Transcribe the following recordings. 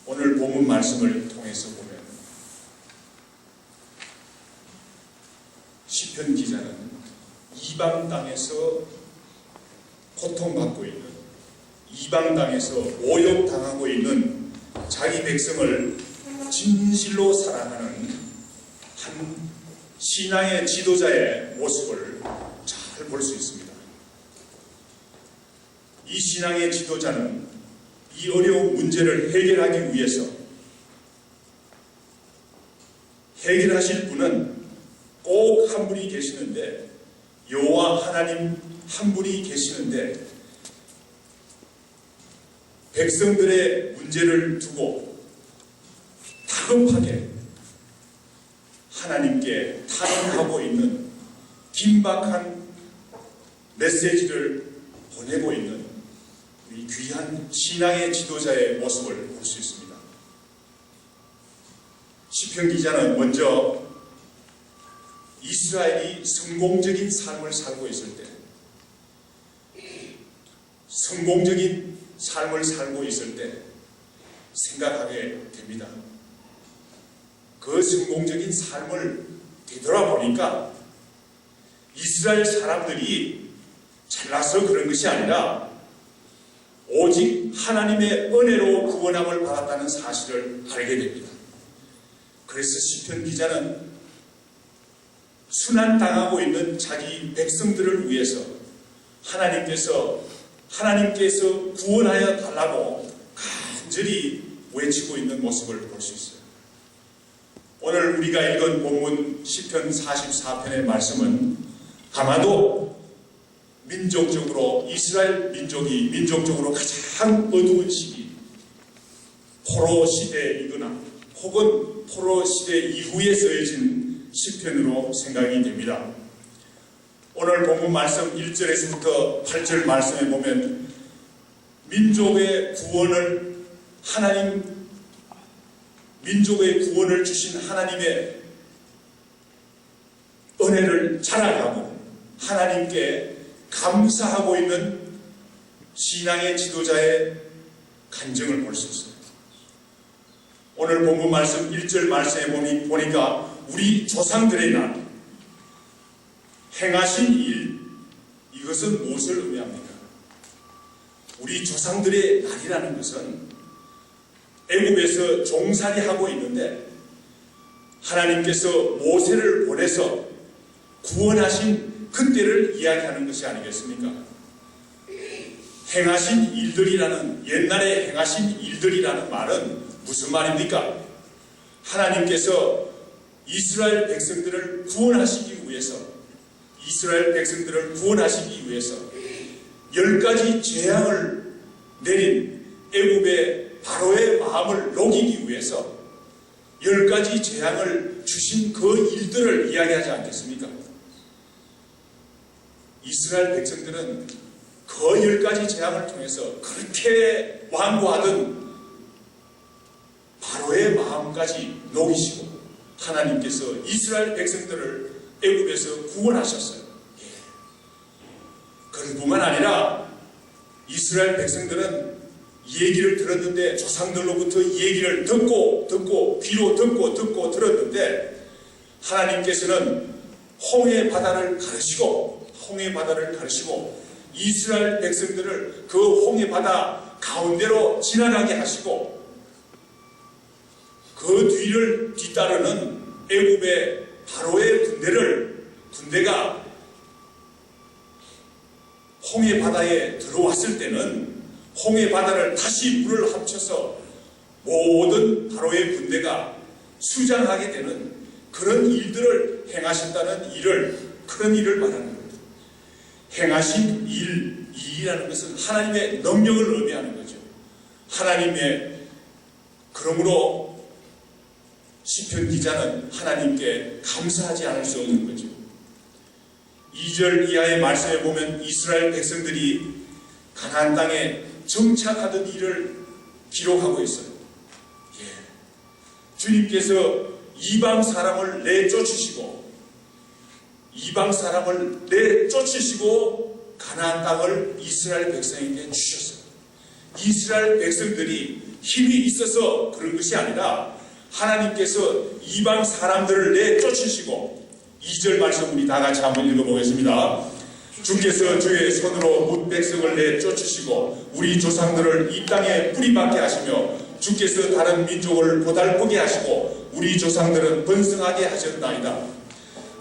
오늘 본문 말씀을 통해서 보면 시편 기자는 이방 땅에서 고통받고 있는, 이방 땅에서 모욕당하고 있는 자기 백성을 진실로 사랑하는 한 신앙의 지도자의 모습을 잘 볼 수 있습니다. 이 신앙의 지도자는 이 어려운 문제를 해결하기 위해서 해결하실 분은 꼭 한 분이 계시는데, 여호와 하나님 한 분이 계시는데, 백성들의 문제를 두고 다급하게 하나님께 탄원하고 있는 긴박한 메시지를 보내고 있는 우리 귀한 신앙의 지도자의 모습을 볼 수 있습니다. 시편 기자는 먼저 이스라엘이 성공적인 삶을 살고 있을 때, 성공적인 삶을 살고 있을 때 생각하게 됩니다. 그 성공적인 삶을 되돌아보니까 이스라엘 사람들이 잘나서 그런 것이 아니라 오직 하나님의 은혜로 구원함을 받았다는 사실을 알게 됩니다. 그래서 시편 기자는 순환당하고 있는 자기 백성들을 위해서 하나님께서 구원하여 달라고 간절히 외치고 있는 모습을 볼 수 있어요. 오늘 우리가 읽은 본문 시편 44편의 말씀은 아마도 민족적으로, 이스라엘 민족이 민족적으로 가장 어두운 시기, 포로 시대이거나 혹은 포로 시대 이후에 쓰여진 시편으로 생각이 됩니다. 오늘 본문 말씀 1절에서부터 8절 말씀에 보면 민족의 구원을 주신 하나님의 은혜를 자랑하고 하나님께 감사하고 있는 신앙의 지도자의 간증을 볼 수 있습니다. 오늘 본문 말씀 1절 말씀에 보니까 우리 조상들의 날 행하신 일, 이것은 무엇을 의미합니까? 우리 조상들의 날이라는 것은 애굽에서 종살이 하고 있는데 하나님께서 모세를 보내서 구원하신 그때를 이야기하는 것이 아니겠습니까? 행하신 일들이라는, 옛날에 행하신 일들이라는 말은 무슨 말입니까? 하나님께서 이스라엘 백성들을 구원하시기 위해서 10가지 재앙을 내린 애굽의 바로의 마음을 녹이기 위해서 10가지 재앙을 주신 그 일들을 이야기하지 않겠습니까? 이스라엘 백성들은 그 10가지 재앙을 통해서 그렇게 완고하던 바로의 마음까지 녹이시고 하나님께서 이스라엘 백성들을 애굽에서 구원하셨어요. 그뿐만 아니라 이스라엘 백성들은 이 얘기를 들었는데, 조상들로부터 이 얘기를 듣고 귀로 듣고 들었는데, 하나님께서는 홍해 바다를 가르시고 이스라엘 백성들을 그 홍해 바다 가운데로 지나가게 하시고, 그 뒤를 뒤따르는 애굽의 바로의 군대가 홍해 바다에 들어왔을 때는 홍해 바다를 다시 물을 합쳐서 모든 바로의 군대가 수장하게 되는 그런 일들을 행하셨다는 그런 일을 말하는 겁니다. 행하신 일이라는 것은 하나님의 능력을 의미하는 거죠. 그러므로 시편 기자는 하나님께 감사하지 않을 수 없는 거죠. 2절 이하의 말씀에 보면 이스라엘 백성들이 가나안 땅에 정착하던 일을 기록하고 있어요. 주님께서 이방 사람을 내쫓으시고 가나안 땅을 이스라엘 백성에게 주셨어요. 이스라엘 백성들이 힘이 있어서 그런 것이 아니라 하나님께서 이방 사람들을 내쫓으시고 2절 말씀 우리 다 같이 한번 읽어보겠습니다. 주께서 주의 손으로 뭇 백성을 내쫓으시고 우리 조상들을 이 땅에 뿌리박게 하시며 주께서 다른 민족을 보달보게 하시고 우리 조상들은 번성하게 하셨나이다.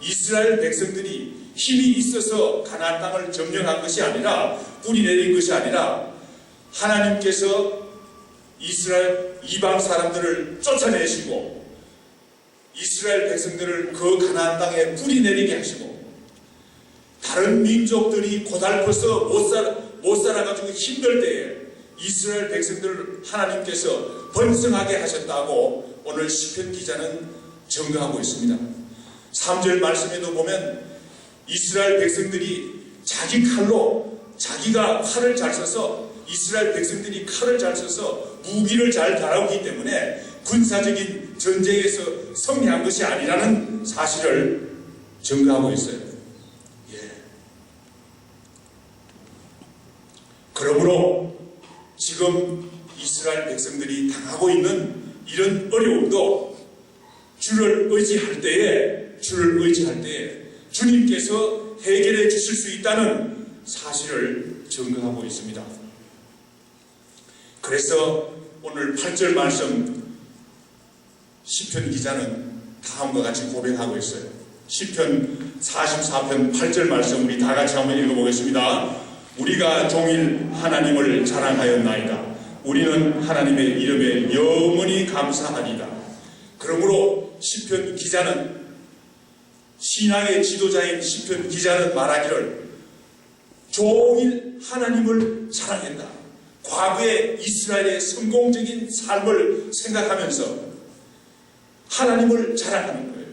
이스라엘 백성들이 힘이 있어서 가나안 땅을 점령한 것이 아니라 뿌리 내린 것이 아니라 하나님께서 이스라엘 이방 사람들을 쫓아내시고 이스라엘 백성들을 그 가나안 땅에 뿌리 내리게 하시고 다른 민족들이 고달퍼서 못 살아가지고 힘들 때에 이스라엘 백성들을 하나님께서 번성하게 하셨다고 오늘 시편 기자는 증거하고 있습니다. 3절 말씀에도 보면 이스라엘 백성들이 자기 칼로 자기가 칼을 잘 써서 이스라엘 백성들이 칼을 잘 써서 무기를 잘 다루기 때문에 군사적인 전쟁에서 승리한 것이 아니라는 사실을 증거하고 있어요. 그러므로 지금 이스라엘 백성들이 당하고 있는 이런 어려움도 주를 의지할 때에 주님께서 해결해 주실 수 있다는 사실을 증거하고 있습니다. 그래서 오늘 8절 말씀 시편 기자는 다음과 같이 고백하고 있어요. 시편 44편 8절 말씀 우리 다 같이 한번 읽어보겠습니다. 우리가 종일 하나님을 자랑하였나이다. 우리는 하나님의 이름에 영원히 감사하리다. 그러므로 시편 기자는 신앙의 지도자인 시편 기자는 말하기를 종일 하나님을 자랑한다. 과거의 이스라엘의 성공적인 삶을 생각하면서 하나님을 자랑하는 거예요.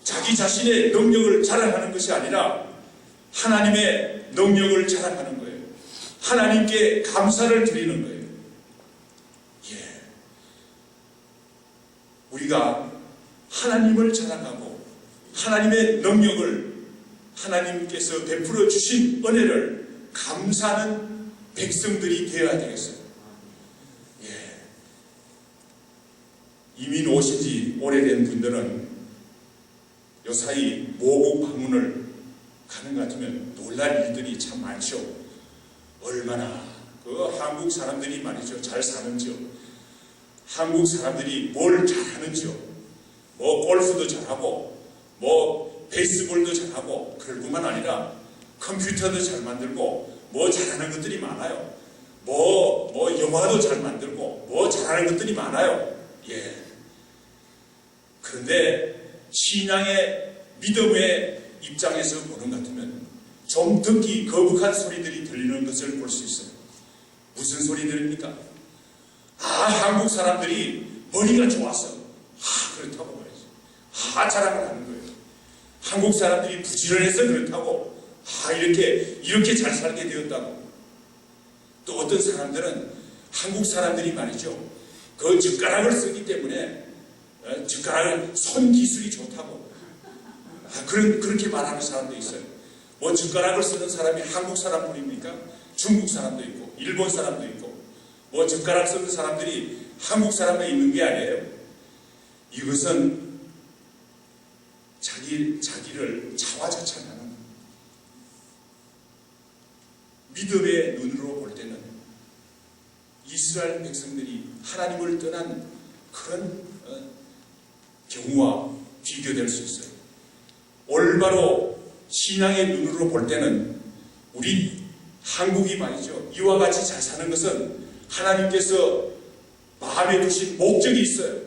자기 자신의 능력을 자랑하는 것이 아니라 하나님의 능력을 자랑하는 거예요. 하나님께 감사를 드리는 거예요. 우리가 하나님을 자랑하고 하나님의 능력을 하나님께서 베풀어 주신 은혜를 감사하는 백성들이 되어야 되겠어요. 이민 오신 지 오래된 분들은 요사이 모국 방문을 가는 것 같으면 놀랄 일들이 참 많죠. 얼마나 그 한국 사람들이 말이죠 잘 사는지요. 한국 사람들이 뭘 잘하는지요. 뭐 골프도 잘하고 뭐 베이스볼도 잘하고 그럴 뿐만 아니라 컴퓨터도 잘 만들고 뭐 잘하는 것들이 많아요. 뭐 영화도 잘 만들고 뭐 잘하는 것들이 많아요. 그런데 신앙의 믿음의 입장에서 보는 것 같으면 좀 듣기 거북한 소리들이 들리는 것을 볼 수 있어요. 무슨 소리들입니까? 한국 사람들이 머리가 좋았어. 그렇다고 말이죠. 자랑을 하는 거예요. 한국 사람들이 부지런해서 그렇다고 이렇게 잘 살게 되었다고. 또 어떤 사람들은 한국 사람들이 말이죠. 그 젓가락을 쓰기 때문에 젓가락을 손 기술이 좋다고. 그렇게 말하는 사람도 있어요. 뭐 젓가락을 쓰는 사람이 한국 사람뿐입니까? 중국 사람도 있고 일본 사람도 있고 뭐 젓가락 쓰는 사람들이 한국 사람에 있는 게 아니에요. 이것은 자기를 자화자찬하는 믿음의 눈으로 볼 때는 이스라엘 백성들이 하나님을 떠난 그런 경우와 비교될 수 있어요. 올바로 신앙의 눈으로 볼 때는 우리 한국이 말이죠. 이와 같이 잘 사는 것은 하나님께서 마음에 두신 목적이 있어요.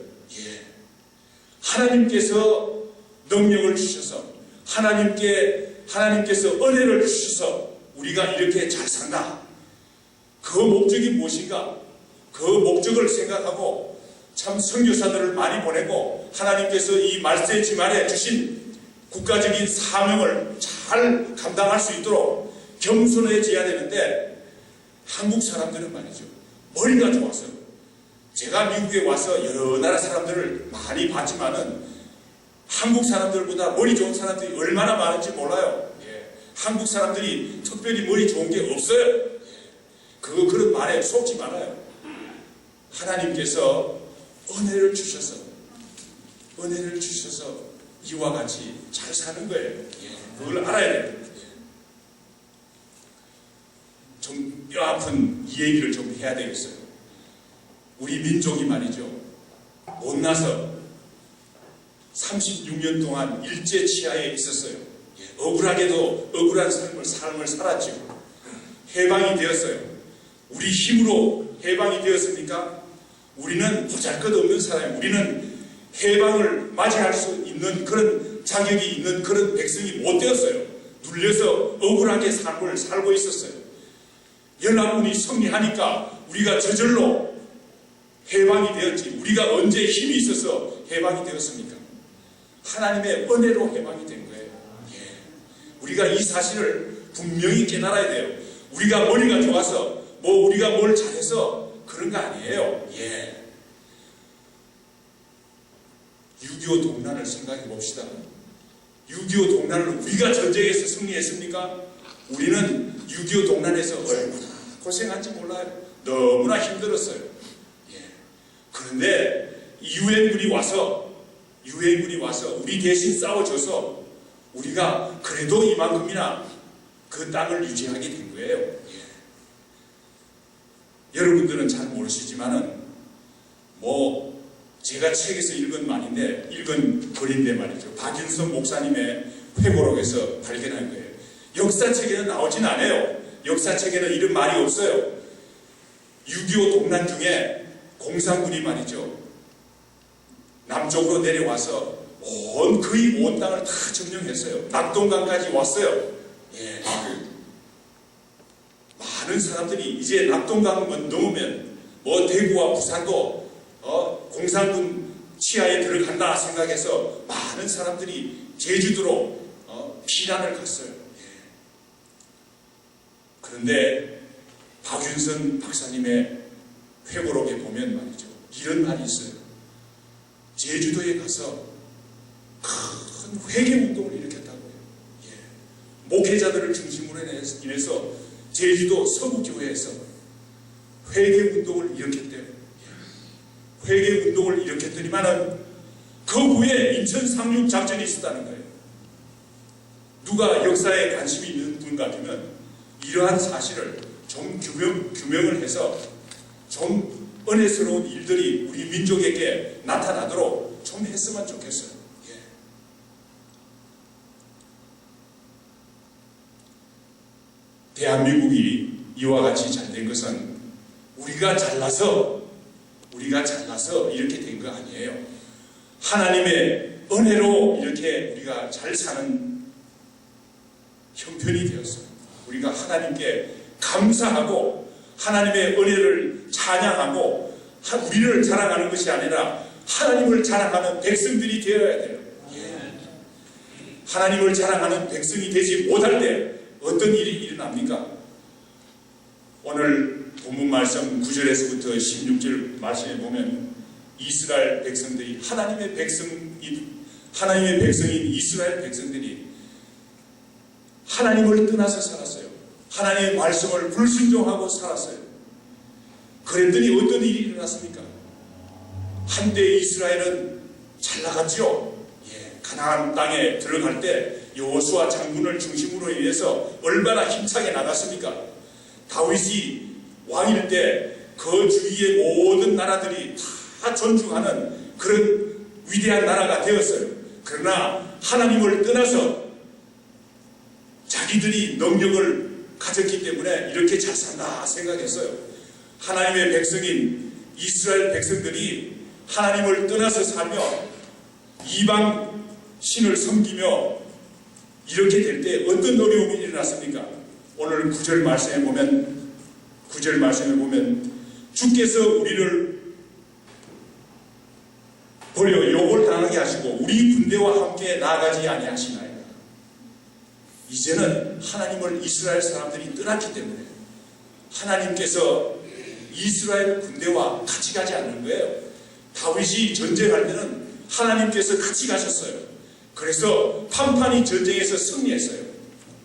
하나님께서 능력을 주셔서 하나님께서 은혜를 주셔서 우리가 이렇게 잘 산다. 그 목적이 무엇인가? 그 목적을 생각하고 참 선교사들을 많이 보내고 하나님께서 이 말세 지말에 주신 국가적인 사명을 잘 감당할 수 있도록 겸손해져야 되는데 한국 사람들은 말이죠. 머리가 좋아서 제가 미국에 와서 여러 나라 사람들을 많이 봤지만은 한국 사람들보다 머리 좋은 사람들이 얼마나 많은지 몰라요. 한국 사람들이 특별히 머리 좋은 게 없어요. 그런 말에 속지 말아요. 하나님께서 은혜를 주셔서 이와 같이 잘 사는 거예요. 그걸 알아야 돼요. 좀 뼈아픈 이 얘기를 좀 해야 되겠어요. 우리 민족이 말이죠, 못나서 36년 동안 일제 치하에 있었어요. 억울하게도 억울한 삶을 살았죠. 해방이 되었어요. 우리 힘으로 해방이 되었습니까? 우리는 보잘것없는 사람이에요. 우리는 해방을 맞이할 수 있는 그런 자격이 있는 그런 백성이 못 되었어요. 눌려서 억울하게 삶을 살고 있었어요. 연합군이 승리하니까 우리가 저절로 해방이 되었지. 우리가 언제 힘이 있어서 해방이 되었습니까? 하나님의 은혜로 해방이 된 거예요. 우리가 이 사실을 분명히 깨달아야 돼요. 우리가 머리가 좋아서 우리가 뭘 잘해서 그런 거 아니에요. 6.25 동란을 생각해 봅시다. 6.25 동란을 우리가 전쟁에서 승리했습니까? 우리는 6.25 동란에서 얼마나 고생한지 몰라요. 너무나 힘들었어요. 그런데 유엔군이 와서 우리 대신 싸워줘서 우리가 그래도 이만큼이나 그 땅을 유지하게 된 거예요. 여러분들은 잘 모르시지만은 제가 책에서 읽은 글인데 말이죠. 박윤선 목사님의 회고록에서 발견한 거예요. 역사책에는 나오진 않아요. 역사책에는 이런 말이 없어요. 6.25 동란 중에 공산군이 말이죠, 남쪽으로 내려와서 거의 온 땅을 다 점령했어요. 낙동강까지 왔어요. 많은 사람들이 이제 낙동강 넘으면 대구와 부산도 공산군 치하에 들어간다 생각해서 많은 사람들이 제주도로 피난을 갔어요. 그런데 박윤선 박사님의 회고록에 보면 말이죠, 이런 말이 있어요. 제주도에 가서 큰 회개운동을 일으켰다고요. 목회자들을 중심으로 인해서 제주도 서구교회에서 회개운동을 일으켰대요. 회개운동을 일으켰더니만은 그 후에 인천 상륙작전이 있었다는 거예요. 누가 역사에 관심이 있는 분 같으면 이러한 사실을 좀 규명을 해서 좀 은혜스러운 일들이 우리 민족에게 나타나도록 좀 했으면 좋겠어요. 대한민국이 이와 같이 잘 된 것은 우리가 잘나서 이렇게 된 거 아니에요. 하나님의 은혜로 이렇게 우리가 잘 사는 형편이 되었어요. 우리가 하나님께 감사하고 하나님의 은혜를 찬양하고 우리를 자랑하는 것이 아니라 하나님을 자랑하는 백성들이 되어야 돼요. 하나님을 자랑하는 백성이 되지 못할 때 어떤 일이 일어납니까? 오늘 본문 말씀 9절에서부터 16절 말씀에 보면 이스라엘 백성들이 하나님의 백성인 이스라엘 백성들이 하나님을 떠나서 살았어요. 하나님의 말씀을 불순종하고 살았어요. 그랬더니 어떤 일이 일어났습니까? 한때 이스라엘은 잘 나갔죠. 가나안 땅에 들어갈 때 여호수아 장군을 중심으로 인해서 얼마나 힘차게 나갔습니까? 다윗이 왕일 때 그 주위의 모든 나라들이 다 존중하는 그런 위대한 나라가 되었어요. 그러나 하나님을 떠나서 자기들이 능력을 가졌기 때문에 이렇게 잘 산다 생각했어요. 하나님의 백성인 이스라엘 백성들이 하나님을 떠나서 살며 이방 신을 섬기며 이렇게 될 때 어떤 어려움이 일어났습니까? 오늘 9절 말씀에 보면 주께서 우리를 버려 욕을 당하게 하시고 우리 군대와 함께 나아가지 아니하시나이다. 이제는 하나님을 이스라엘 사람들이 떠났기 때문에 하나님께서 이스라엘 군대와 같이 가지 않는 거예요. 다윗이 전쟁할 때는 하나님께서 같이 가셨어요. 그래서 판판이 전쟁에서 승리했어요.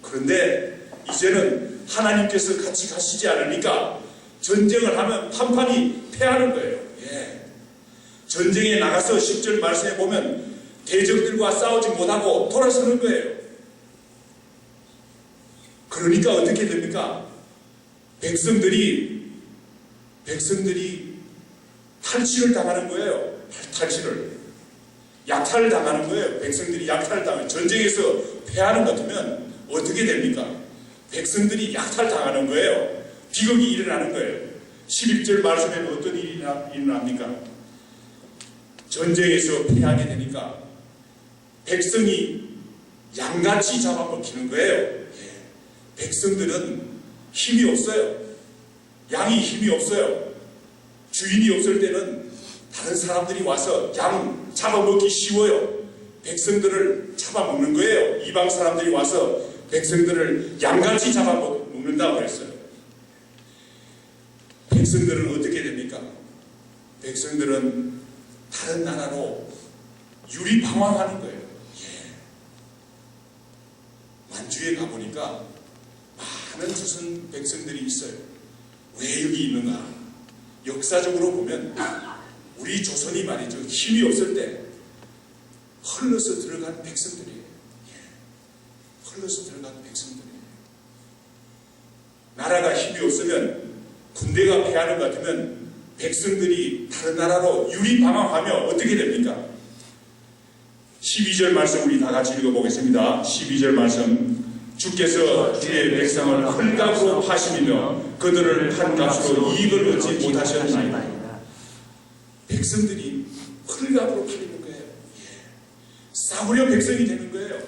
그런데 이제는 하나님께서 같이 가시지 않으니까 전쟁을 하면 판판이 패하는 거예요. 예. 전쟁에 나가서 10절 말씀해 보면 대적들과 싸우지 못하고 돌아서는 거예요. 그러니까 어떻게 됩니까? 백성들이 탈취를 당하는 거예요. 탈취를. 약탈을 당하는 거예요. 백성들이 약탈을 당하는. 전쟁에서 패하는 것 같으면 어떻게 됩니까? 백성들이 약탈당하는 거예요. 비극이 일어나는 거예요. 11절 말씀에는 어떤 일이 일어납니까? 전쟁에서 패하게 되니까 백성이 양같이 잡아먹히는 거예요. 예. 백성들은 힘이 없어요. 양이 힘이 없어요. 주인이 없을 때는 다른 사람들이 와서 양 잡아먹기 쉬워요. 백성들을 잡아먹는 거예요. 이방 사람들이 와서 백성들을 양같이 잡아먹는다고 했어요. 백성들은 어떻게 됩니까? 백성들은 다른 나라로 유리방황하는 거예요. 예. 만주에 가보니까 많은 조선 백성들이 있어요. 왜 여기 있는가? 역사적으로 보면 우리 조선이 말이죠. 힘이 없을 때 흘러서 들어간 백성들이에요. 예. 흘러서 들어간 백성들이에요. 나라가 힘이 없으면 군대가 패하는 것 같으면 백성들이 다른 나라로 유리방황하며 어떻게 됩니까? 12절 말씀 우리 다 같이 읽어보겠습니다. 12절 말씀. 주께서 주의 백성을 헐값으로 파시며 그들을 한 값으로 이익을 얻지 못하셨나이다. 백성들이 헐값으로 팔리는 거예요. 예. 싸구려 백성이 되는 거예요.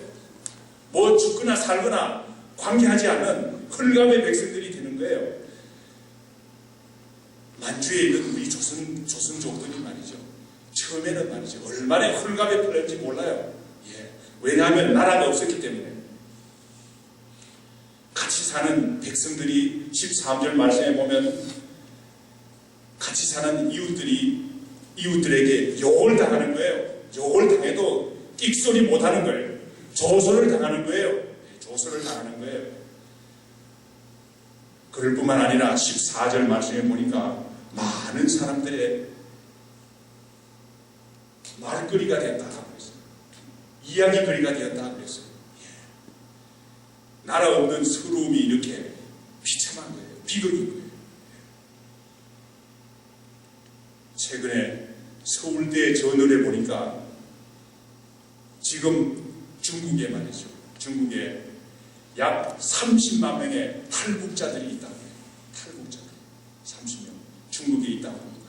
뭐 죽거나 살거나 관계하지 않는 헐값의 백성들이 되는 거예요. 만주에 있는 우리 조선족들이 말이죠. 처음에는 말이죠. 얼마나 헐값에 팔렸는지 몰라요. 예. 왜냐하면 나라가 없었기 때문에. 같이 사는 백성들이 13절 말씀에 보면 같이 사는 이웃들에게 욕을 당하는 거예요. 욕을 당해도 끽소리 못하는 거예요. 조소를 당하는 거예요. 조소를 당하는 거예요. 그럴 뿐만 아니라 14절 말씀에 보니까 많은 사람들의 말거리가 되었다고 그랬어요. 이야기거리가 되었다고 그랬어요. 나라 없는 서러움이 이렇게 비참한 거예요. 비극인 거예요. 최근에 서울대 저널에 보니까 지금 중국에 말이죠. 중국에 약 30만 명의 탈북자들이 있다고 해요. 탈북자들 30명 중국에 있다고 합니다.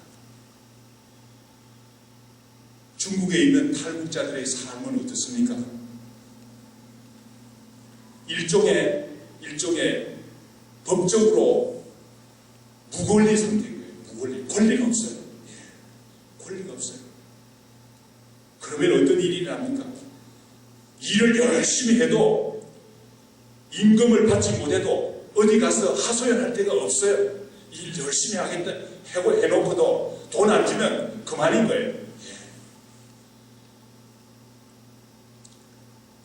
중국에 있는 탈북자들의 삶은 어떻습니까? 일종의 법적으로 무권리 상태인 거예요. 무권리. 권리가 없어요. 예. 권리가 없어요. 그러면 어떤 일이 일어납니까? 일을 열심히 해도 임금을 받지 못해도 어디 가서 하소연할 데가 없어요. 일 열심히 하겠다 해놓고도 돈 안 주면 그만인 거예요.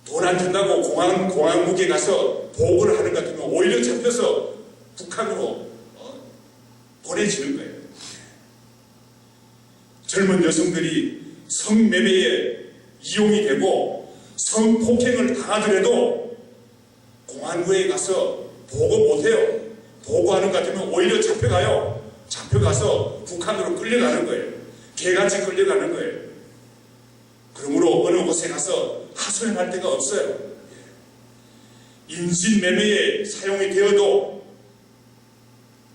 돈 안 준다고 공항국에 가서 보고를 하는 것 같으면 오히려 잡혀서 북한으로 보내지는 거예요. 젊은 여성들이 성매매에 이용이 되고 성폭행을 당하더라도 공안부에 가서 보고 못해요. 보고하는 것 같으면 오히려 잡혀가요. 잡혀가서 북한으로 끌려가는 거예요. 개같이 끌려가는 거예요. 그러므로 어느 곳에 가서 하소연할 데가 없어요. 인신매매에 사용이 되어도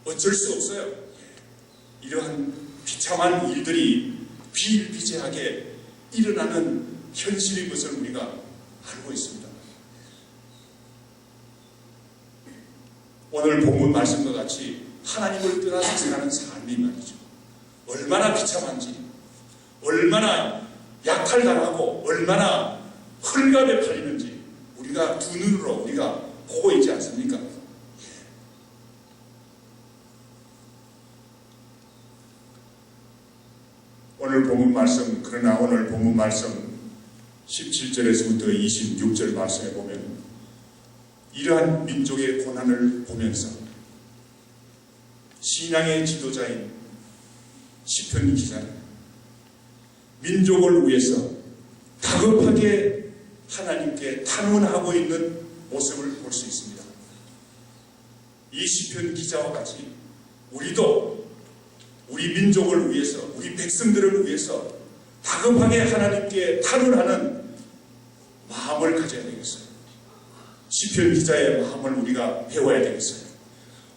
어쩔 수 없어요. 이러한 비참한 일들이 비일비재하게 일어나는 현실인 것을 우리가 알고 있습니다. 오늘 본문 말씀과 같이 하나님을 떠나서 사는 삶이 말이죠. 얼마나 비참한지, 얼마나 약탈당하고 얼마나 헐값에 팔리는지 우리가 두 눈으로 우리가 보고 있지 않습니까? 오늘 본문 말씀, 그러나 오늘 본문 말씀 17절에서부터 26절 말씀에 보면 이러한 민족의 고난을 보면서 신앙의 지도자인 시편 기자는 민족을 위해서 다급하게 하나님께 탄원하고 있는 모습을 볼 수 있습니다. 이 시편 기자와 같이 우리도 우리 민족을 위해서, 우리 백성들을 위해서 다급하게 하나님께 탄원하는 마음을 가져야 되겠어요. 시편 기자의 마음을 우리가 배워야 되겠어요.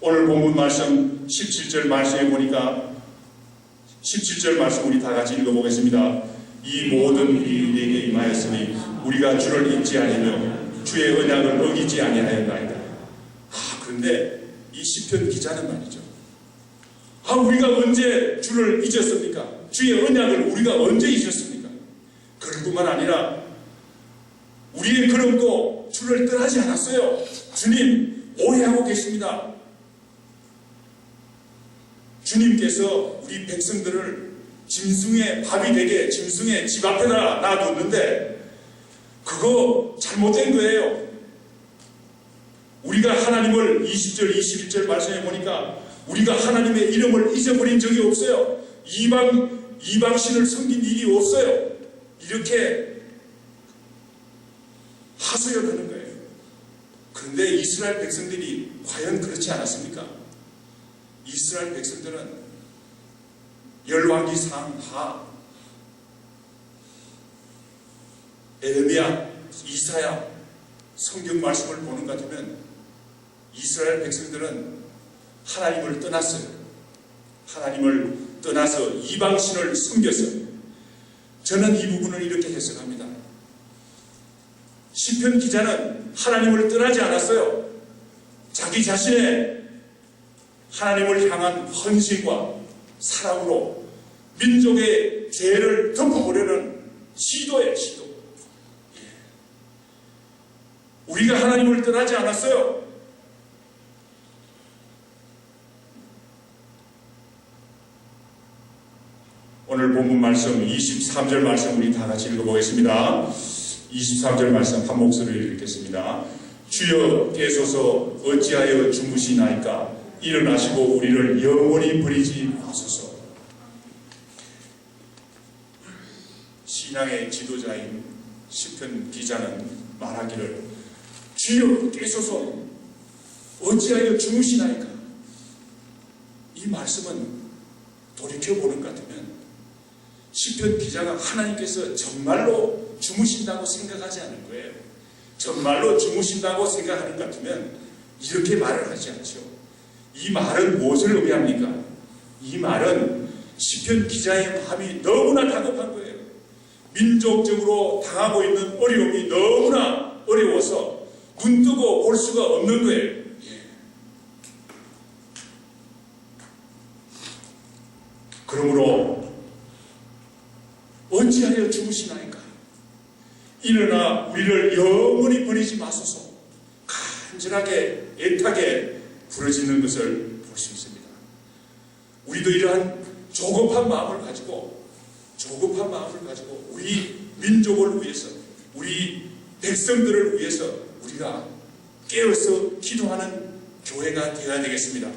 오늘 본문 말씀 17절 말씀에 보니까 17절 말씀 우리 다 같이 읽어보겠습니다. 이 모든 일이 내게 임하였으니 우리가 주를 잊지 아니하며 주의 언약을 어기지 아니하였나이다. 그런데 이 시편 기자는 말이죠. 우리가 언제 주를 잊었습니까? 주의 언약을 우리가 언제 잊었습니까? 그럴 뿐만 아니라 우리의 걸음도 주를 떠나지 않았어요. 주님 오해하고 계십니다. 주님께서 우리 백성들을 짐승의 밥이 되게 짐승의 집 앞에다 놔뒀는데 그거 잘못된 거예요. 우리가 하나님을 20절 21절 말씀해 보니까 우리가 하나님의 이름을 잊어버린 적이 없어요. 이방신을 섬긴 일이 없어요. 이렇게 하소연하는 거예요. 그런데 이스라엘 백성들이 과연 그렇지 않았습니까? 이스라엘 백성들은 열왕기상 하, 에레미야, 이사야 성경 말씀을 보는 것 같으면 이스라엘 백성들은 하나님을 떠났어요. 하나님을 떠나서 이방신을 섬겼어요. 저는 이 부분을 이렇게 해석합니다. 시편 기자는 하나님을 떠나지 않았어요. 자기 자신의 하나님을 향한 헌신과 사랑으로 민족의 죄를 덮어보려는 시도예요. 시도. 우리가 하나님을 떠나지 않았어요. 오늘 본문 말씀 23절 말씀 우리 다 같이 읽어보겠습니다. 23절 말씀 한 목소리로 읽겠습니다. 주여 계소서 어찌하여 주무시나이까? 일어나시고 우리를 영원히 버리지 마소서. 신앙의 지도자인 시편 기자는 말하기를 주여 계소서 어찌하여 주무시나이까? 이 말씀은 돌이켜보는 것 같으면 시편 기자가 하나님께서 정말로 주무신다고 생각하지 않을 거예요. 정말로 주무신다고 생각하는 것 같으면 이렇게 말을 하지 않죠. 이 말은 무엇을 의미합니까? 이 말은 시편 기자의 마음이 너무나 다급한 거예요. 민족적으로 당하고 있는 어려움이 너무나 어려워서 눈 뜨고 볼 수가 없는 거예요. 그러므로 어찌하여 주무시나이까? 일어나 우리를 영원히 버리지 마소서. 간절하게 애타게 부르짖는 것을 볼 수 있습니다. 우리도 이러한 조급한 마음을 가지고 우리 민족을 위해서, 우리 백성들을 위해서 우리가 깨어서 기도하는 교회가 되어야 되겠습니다.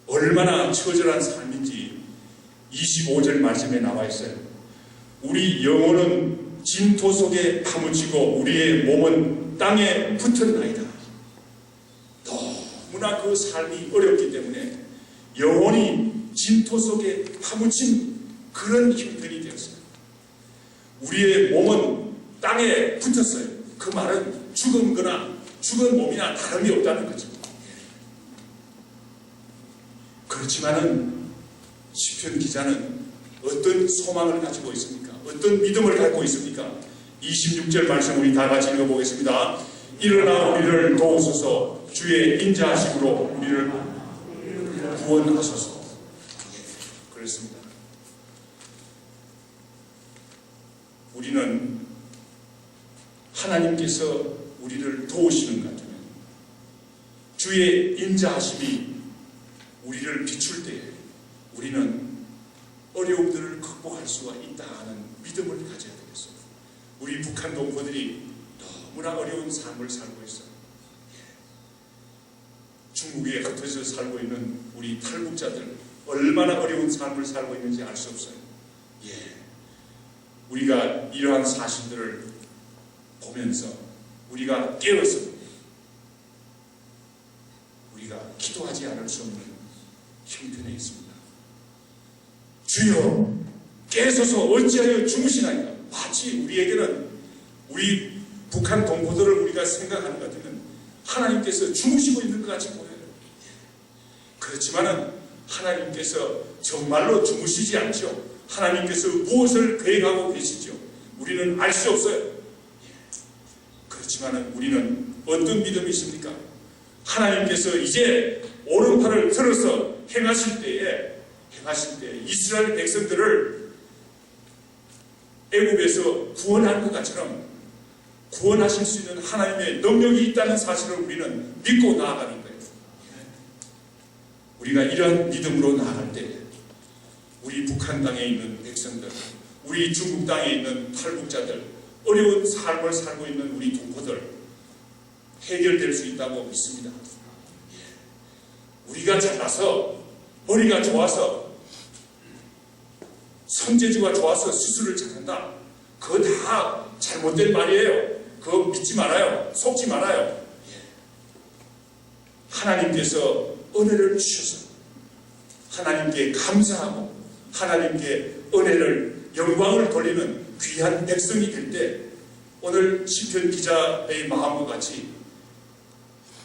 얼마나 처절한 삶인지 25절 말씀에 나와 있어요. 우리 영혼은 진토 속에 파묻히고 우리의 몸은 땅에 붙었나이다. 너무나 그 삶이 어렵기 때문에 영혼이 진토 속에 파묻힌 그런 형편이 되었어요. 우리의 몸은 땅에 붙었어요. 그 말은 죽은 몸이나 다름이 없다는 거죠. 그렇지만은 시편 기자는 어떤 소망을 가지고 있습니까? 어떤 믿음을 갖고 있습니까? 26절 말씀 우리 다 같이 읽어보겠습니다. 일어나 우리를 도우소서. 주의 인자하심으로 우리를 구원하소서. 그렇습니다. 우리는 하나님께서 우리를 도우시는 것 같으면 주의 인자하심이 우리를 비출 때에 우리는 어려움들을 극복할 수가 있다는 믿음을 가져야 되겠어요. 우리 북한 동포들이 너무나 어려운 삶을 살고 있어요. 중국에 흩어져 살고 있는 우리 탈북자들 얼마나 어려운 삶을 살고 있는지 알 수 없어요. 예, 우리가 이러한 사실들을 보면서 우리가 깨어서 우리가 기도하지 않을 수 없는 형편에 있습니다. 주여 깨소서 어찌하여 주무시나이까. 마치 우리에게는 우리 북한 동포들을 우리가 생각하는 것 같으면 하나님께서 주무시고 있는 것 같이 보여요. 그렇지만은 하나님께서 정말로 주무시지 않죠. 하나님께서 무엇을 계획하고 계시죠. 우리는 알 수 없어요. 그렇지만은 우리는 어떤 믿음이 있습니까? 하나님께서 이제 오른팔을 들어서 행하실 때에 이스라엘 백성들을 애굽에서 구원한 것 같처럼 구원하실 수 있는 하나님의 능력이 있다는 사실을 우리는 믿고 나아가는 거예요. 우리가 이러한 믿음으로 나아갈 때 우리 북한 땅에 있는 백성들, 우리 중국 땅에 있는 탈북자들, 어려운 삶을 살고 있는 우리 동포들 해결될 수 있다고 믿습니다. 우리가 잘나서 머리가 좋아서 손재주가 좋아서 수술을 잘한다. 그거 다 잘못된 말이에요. 그거 믿지 말아요. 속지 말아요. 하나님께서 은혜를 주셔서 하나님께 감사하고 하나님께 은혜를 영광을 돌리는 귀한 백성이 될 때 오늘 시편 기자의 마음과 같이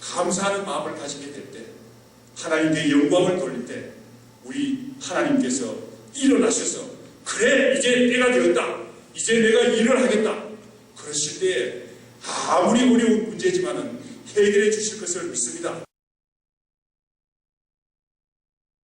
감사하는 마음을 가지게 될 때 하나님께 영광을 돌릴 때 우리 하나님께서 일어나셔서 그래 이제 때가 되었다. 이제 내가 일을 하겠다. 그러실 때에 아무리 어려운 문제지만은 해결해 주실 것을 믿습니다.